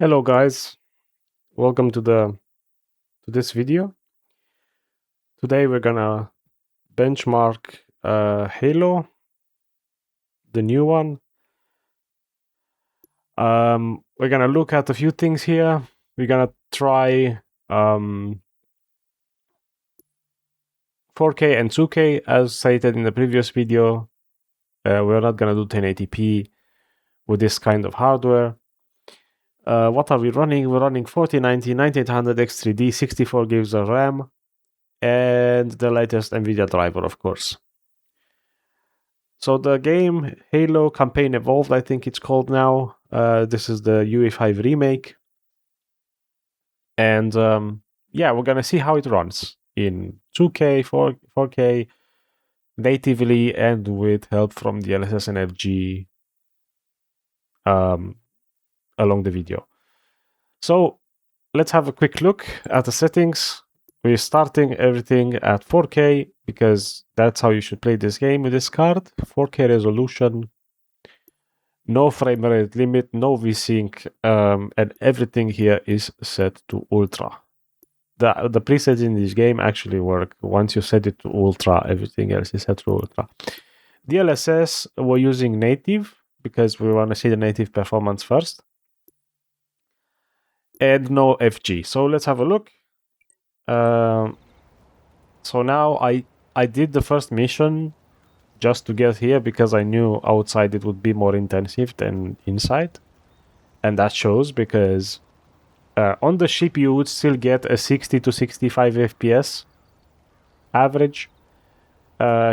Hello guys, welcome to this video. Today we're gonna benchmark Halo, the new one. We're gonna look at a few things here. We're gonna try 4K and 2K as stated in the previous video. We're not gonna do 1080p with this kind of hardware. What are we running? We're running 4090, 9800 X3D, 64 gigs of RAM, and the latest Nvidia driver, of course. So the game Halo Campaign Evolved, I think it's called now. This is the UE5 remake. And yeah, we're gonna see how it runs in 2K, 4K, natively, and with help from the DLSS and FG along the video. So let's have a quick look at the settings. We're starting everything at 4K because that's how you should play this game with this card. 4K resolution, no frame rate limit, no VSync, and everything here is set to ultra. The presets in this game actually work. Once you set it to ultra, everything else is set to ultra. DLSS, we're using native because we want to see the native performance first. And no FG. So let's have a look. So now I did the first mission just to get here because I knew outside it would be more intensive than inside. And that shows because on the ship you would still get a 60 to 65 FPS average.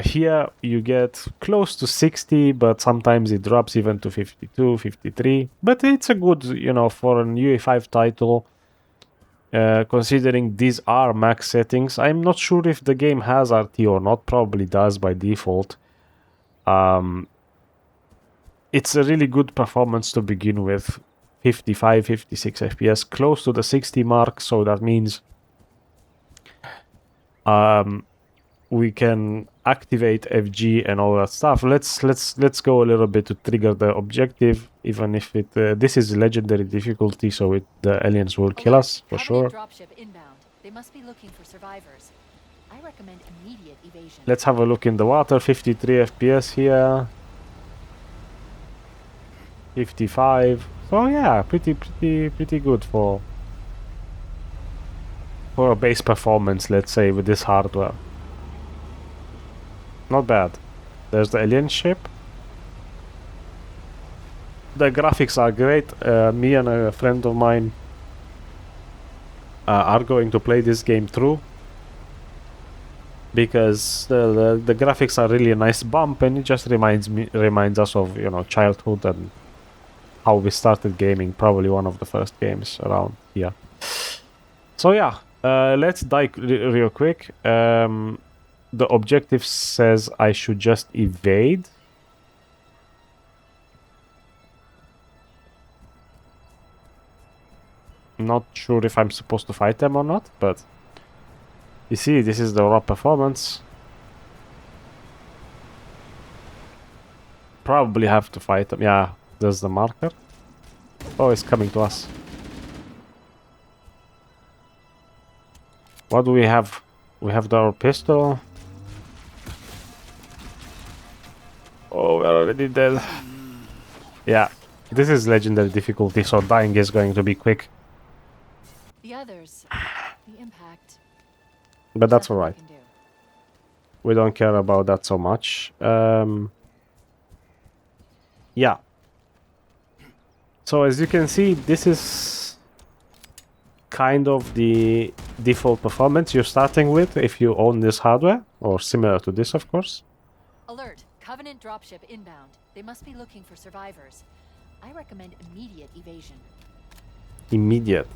Here you get close to 60, but sometimes it drops even to 52, 53. But it's a good, for an UE5 title, considering these are max settings. I'm not sure if the game has RT or not, probably does by default. It's a really good performance to begin with. 55, 56 FPS, close to the 60 mark, so that means we can activate FG and all that stuff. Let's go a little bit to trigger the objective, even if it this is legendary difficulty, so the aliens will kill us for sure. Dropship inbound. They must be looking for survivors. I recommend immediate evasion. Let's have a look in the water. 53 FPS here. 55. So yeah, pretty good for a base performance, let's say, with this hardware. Not bad. There's the alien ship. The graphics are great. Me and a friend of mine are going to play this game through because the graphics are really a nice bump, and it just reminds us of childhood and how we started gaming. Probably one of the first games around here. So yeah, let's die real quick. The objective says I should just evade. Not sure if I'm supposed to fight them or not, but you see, this is the raw performance. Probably have to fight them. Yeah, there's the marker. Oh, it's coming to us. What do we have? We have our pistol. Oh, we're already dead. Yeah, this is legendary difficulty, so dying is going to be quick. The others, the impact. But that's alright. We don't care about that so much. Yeah. So as you can see, this is kind of the default performance you're starting with if you own this hardware, or similar to this, of course. Alert! Covenant dropship inbound. They must be looking for survivors. I recommend immediate evasion. Immediate.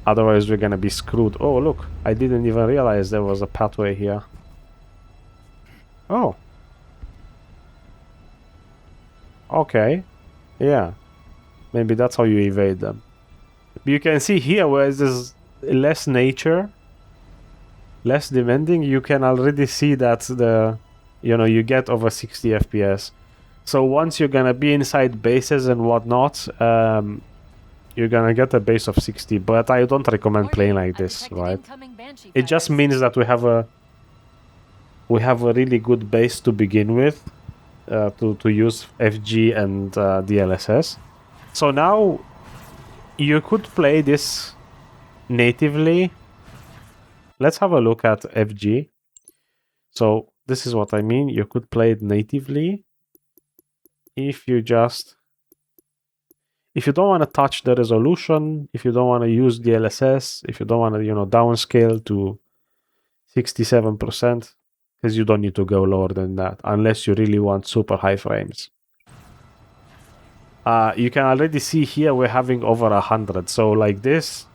Otherwise we're gonna be screwed. Oh, look. I didn't even realize there was a pathway here. Oh. Okay. Yeah. Maybe that's how you evade them. You can see here where there's less nature, less demanding, you can already see that you get over 60 FPS. So once you're gonna be inside bases and whatnot, you're gonna get a base of 60. But I don't recommend playing like this, right? It just means that we have a really good base to begin with, to use FG and DLSS. So now you could play this natively. Let's have a look at FG. So this is what I mean. You could play it natively if you don't want to touch the resolution, if you don't want to use DLSS, if you don't want to, downscale to 67%, because you don't need to go lower than that unless you really want super high frames. You can already see here we're having over 100. So like this,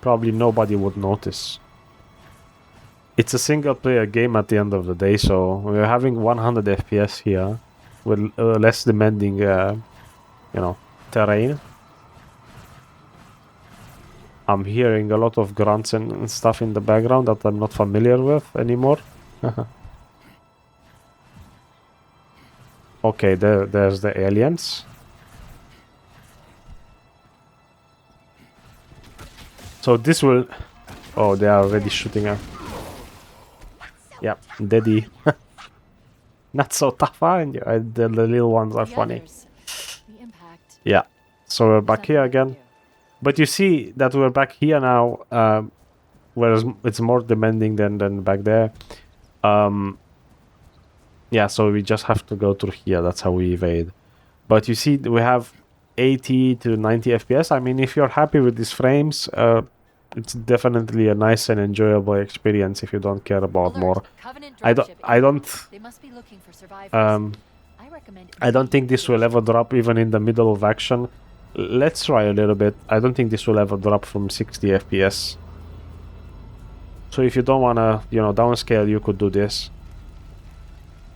probably nobody would notice. It's a single player game at the end of the day, so we're having 100 FPS here with less demanding, terrain. I'm hearing a lot of grunts and stuff in the background that I'm not familiar with anymore. Okay, there's the aliens. So this will... Oh, they are already shooting at... Yeah, Daddy. Not so tough, aren't you? The little ones are funny. Yeah, so we're back here again. But you see that we're back here now, whereas it's more demanding than back there. Yeah, so we just have to go through here. That's how we evade. But you see, we have 80 to 90 FPS. I mean, if you're happy with these frames, it's definitely a nice and enjoyable experience if you don't care about more. I don't think this will ever drop even in the middle of action. Let's try a little bit. I don't think this will ever drop from 60 FPS. So if you don't want to, downscale, you could do this.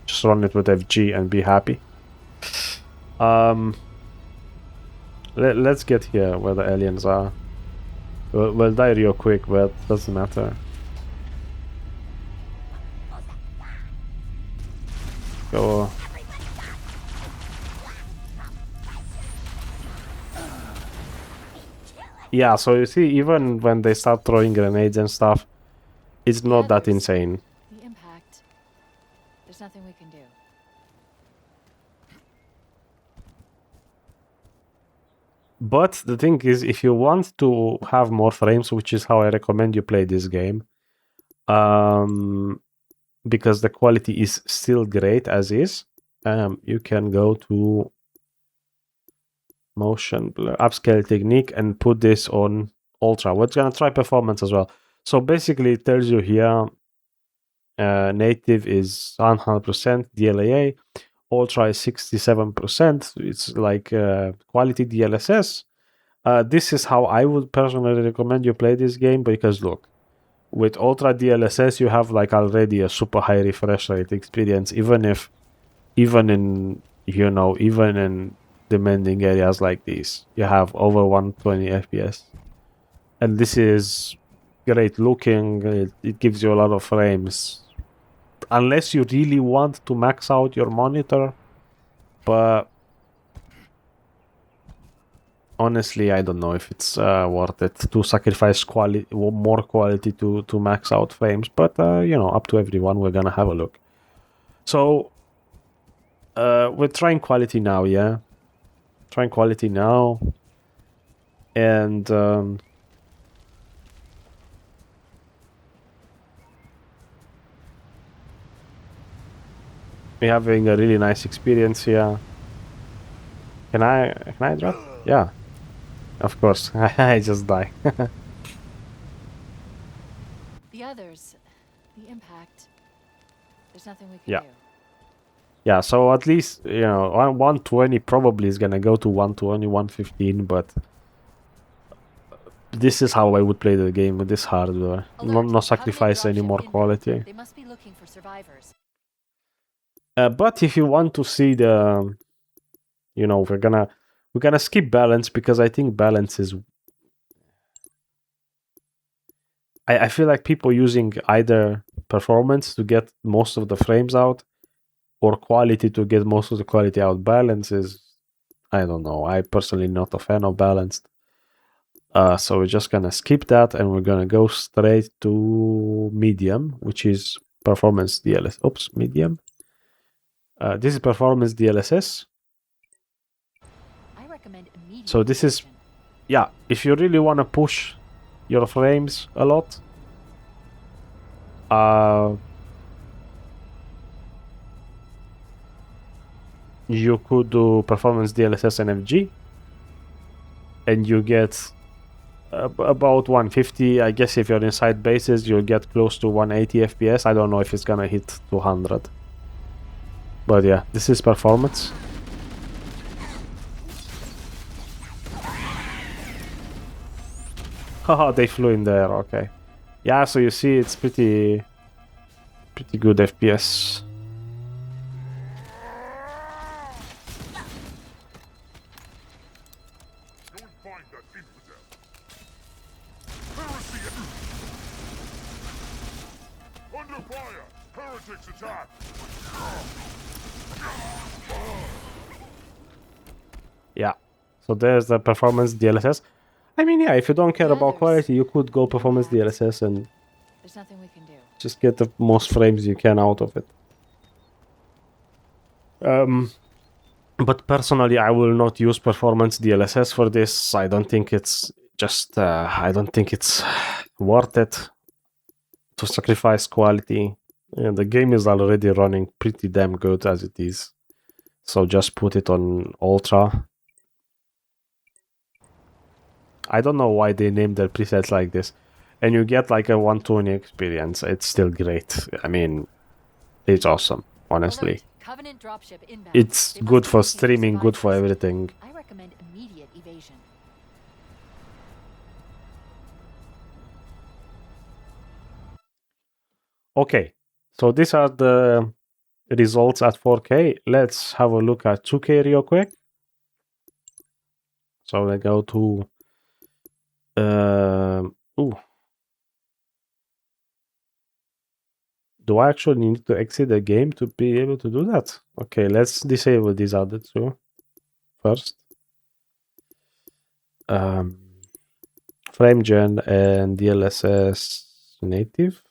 Just run it with FG and be happy. Let's get here where the aliens are. We'll die real quick, but it doesn't matter. Go. Yeah, so you see, even when they start throwing grenades and stuff, it's not that insane. The impact. There's nothing we can do. But the thing is, if you want to have more frames, which is how I recommend you play this game, because the quality is still great as is, you can go to motion blur, upscale technique, and put this on ultra. We're gonna try performance as well. So basically, it tells you here, native is 100% DLAA, ultra is 67%. It's like quality DLSS. This is how I would personally recommend you play this game, because look, with ultra DLSS you have like already a super high refresh rate experience, even in demanding areas like these. You have over 120 FPS, and this is great looking. It gives you a lot of frames, unless you really want to max out your monitor. But honestly, I don't know if it's worth it to sacrifice more quality to max out frames. But up to everyone. We're gonna have a look. So we're trying quality now, yeah. Trying quality now, and we're having a really nice experience here. Can I drop? Yeah, of course. I just die. The others, the impact. There's nothing we can do. Yeah, so at least, 120 probably is gonna go to 120, 115, but this is how I would play the game with this hardware. No sacrifice any more quality. They must be looking for survivors. But if you want to see the, we're gonna skip balance, because I think balance is... I feel like people using either performance to get most of the frames out, or quality to get most of the quality out. Balance is, I don't know. I personally not a fan of balanced. So we're just gonna skip that and we're gonna go straight to medium, which is performance DLSS. Oops, medium. This is performance DLSS. I recommend immediate So this is, evasion. yeah, if you really want to push your frames a lot, you could do performance DLSS and FG, and you get about 150. I guess if you're inside bases, you'll get close to 180 FPS. I don't know if it's gonna hit 200. But yeah, this is performance. Haha, they flew in there, okay. Yeah, so you see it's pretty good FPS. Go and find that infidel. Heresy! Under fire! Heretics attack! Yeah, so there's the performance DLSS. I mean, yeah, if you don't care about quality, you could go performance DLSS and There's nothing we can do. just get the most frames you can out of it. But personally, I will not use performance DLSS for this. I don't think it's just, I don't think it's worth it to sacrifice quality. And the game is already running pretty damn good as it is. So just put it on Ultra. I don't know why they named their presets like this. And you get like a 120 experience. It's still great. I mean, it's awesome, honestly. Alert. Covenant dropship inbound. It's They must good be for looking streaming, good for survivors. everything. I recommend immediate evasion. Okay, so these are the results at 4K. Let's have a look at 2K real quick. So I go to do I actually need to exit the game to be able to do that? Okay, let's disable these other two first. Frame gen and DLSS native.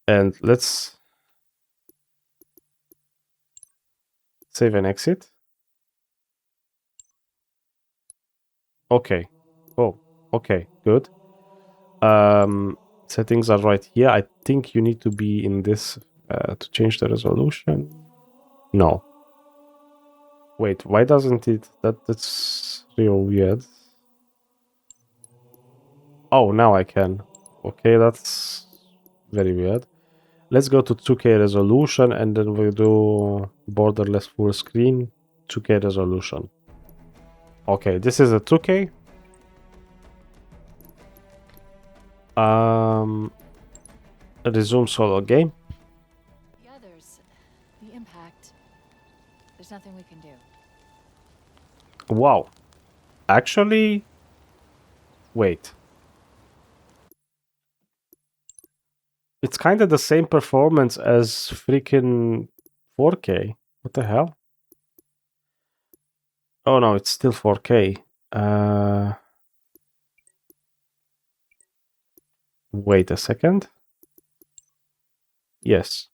And let's save and exit. Okay. Oh, okay, good. Settings are right here. I think you need to be in this to change the resolution. No. Wait, why doesn't it? That's real weird. Oh, now I can. Okay, that's very weird. Let's go to 2K resolution and then we'll do borderless full screen 2K resolution. Okay, this is a 2K. Resume solo game. The others, the impact. There's nothing we can do. Wow. Actually, wait. It's kind of the same performance as freaking 4K. What the hell? Oh no, it's still 4K. Wait a second. Yes.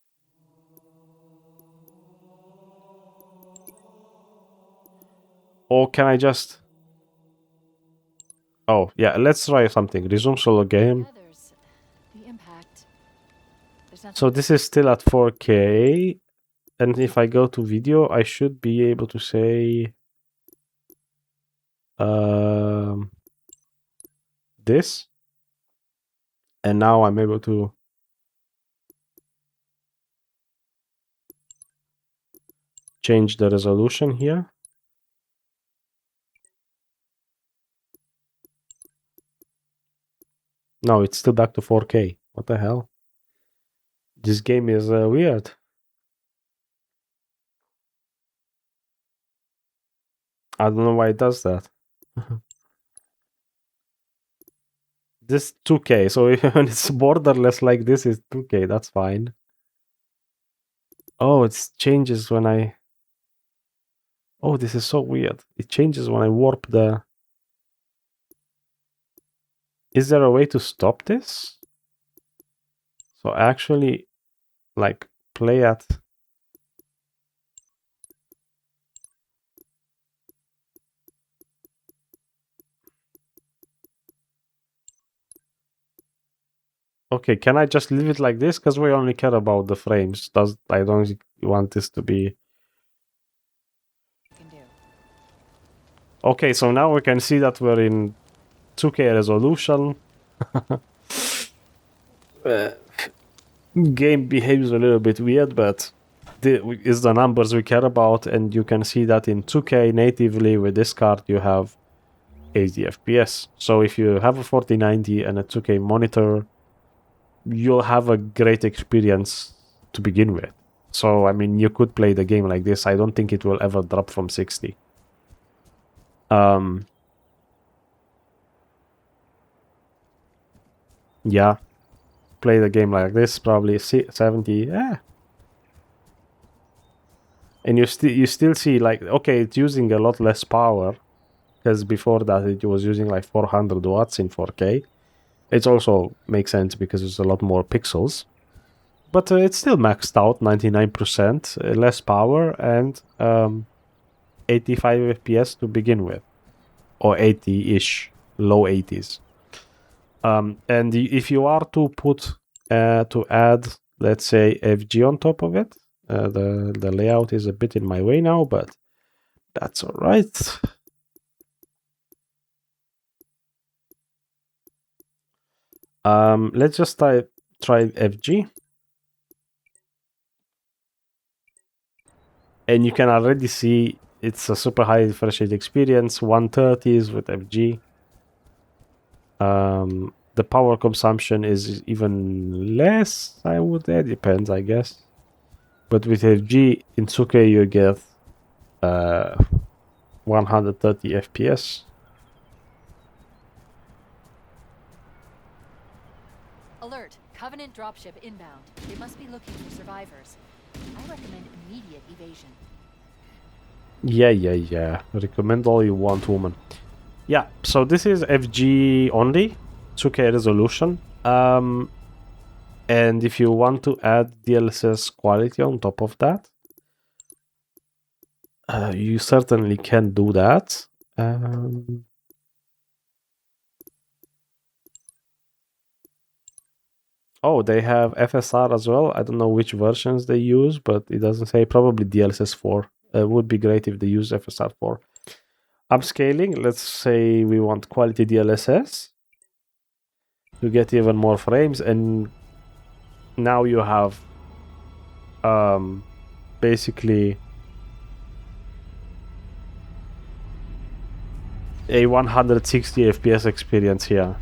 Or can I just... Oh, yeah, let's try something. Resume solo game. The others, the impact. There's nothing. So this is still at 4K. And if I go to video, I should be able to say... this. And now I'm able to... change the resolution here. No, it's still back to 4K. What the hell? This game is weird. I don't know why it does that. This 2K, so when it's borderless like this, it's 2K, that's fine. Oh, it changes when I... Oh, this is so weird. It changes when I warp the... Is there a way to stop this? So actually, like, play at... Okay, can I just leave it like this? Because we only care about the frames. I don't want this to be... Can do. Okay, so now we can see that we're in 2K resolution. Game behaves a little bit weird, but is the numbers we care about, and you can see that in 2K natively with this card you have 80 FPS. So if you have a 4090 and a 2K monitor, you'll have a great experience to begin with. So, I mean, you could play the game like this. I don't think it will ever drop from 60. Yeah. Play the game like this, probably 70. Yeah. And you still see, like, okay, it's using a lot less power, because before that it was using like 400 watts in 4K. It also makes sense because there's a lot more pixels. But it's still maxed out, 99%, less power, and 85 FPS to begin with. Or 80-ish, low 80s. And if you are to put, to add, let's say, FG on top of it, the layout is a bit in my way now, but that's all right. Let's just try FG. And you can already see it's a super high refresh rate experience, 130s with FG. The power consumption is even less, I would say. Depends, I guess. But with FG in 2K you get 130 FPS. Alert! Covenant dropship inbound. They must be looking for survivors. I recommend immediate evasion. Yeah. Recommend all you want, woman. Yeah, so this is FG only, 2K resolution. And if you want to add DLSS quality on top of that, you certainly can do that. Oh, they have FSR as well. I don't know which versions they use, but it doesn't say. Probably DLSS 4. It would be great if they use FSR 4. Upscaling, let's say we want quality DLSS to get even more frames, and now you have basically a 160 FPS experience here.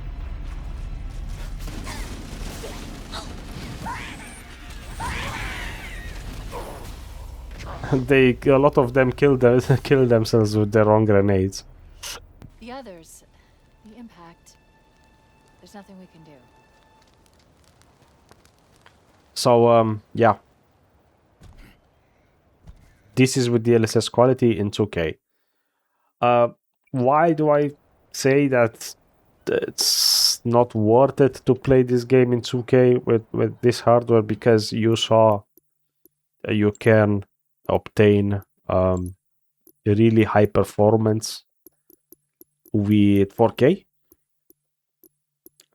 A lot of them kill themselves with their own grenades. The others, the impact, there's nothing we can do. So, yeah. This is with DLSS quality in 2K. Why do I say that it's not worth it to play this game in 2K with this hardware? Because you saw you can obtain really high performance with 4K.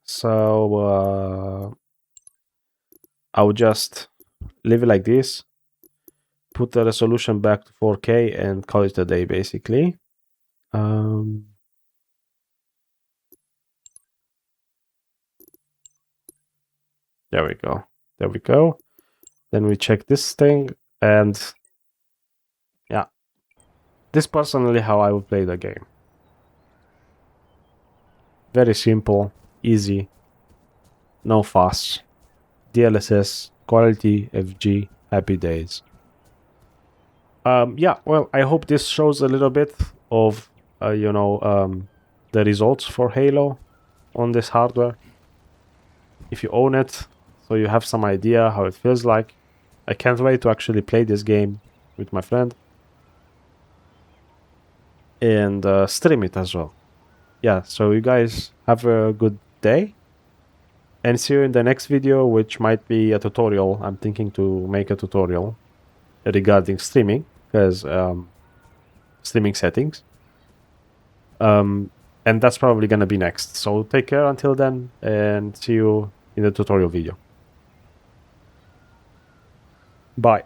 So I would just leave it like this, put the resolution back to 4K, and call it a day, basically. There we go. Then we check this thing, and yeah, this personally how I would play the game. Very simple, easy, no fuss. DLSS, quality, FG, happy days. Yeah, well, I hope this shows a little bit of, the results for Halo. on this hardware, if you own it, so you have some idea how it feels like. I can't wait to actually play this game with my friend and stream it as well. Yeah, so you guys have a good day and see you in the next video, which might be a tutorial. I'm thinking to make a tutorial regarding streaming, because streaming settings. And that's probably gonna be next. So take care until then, and see you in the tutorial video. Bye.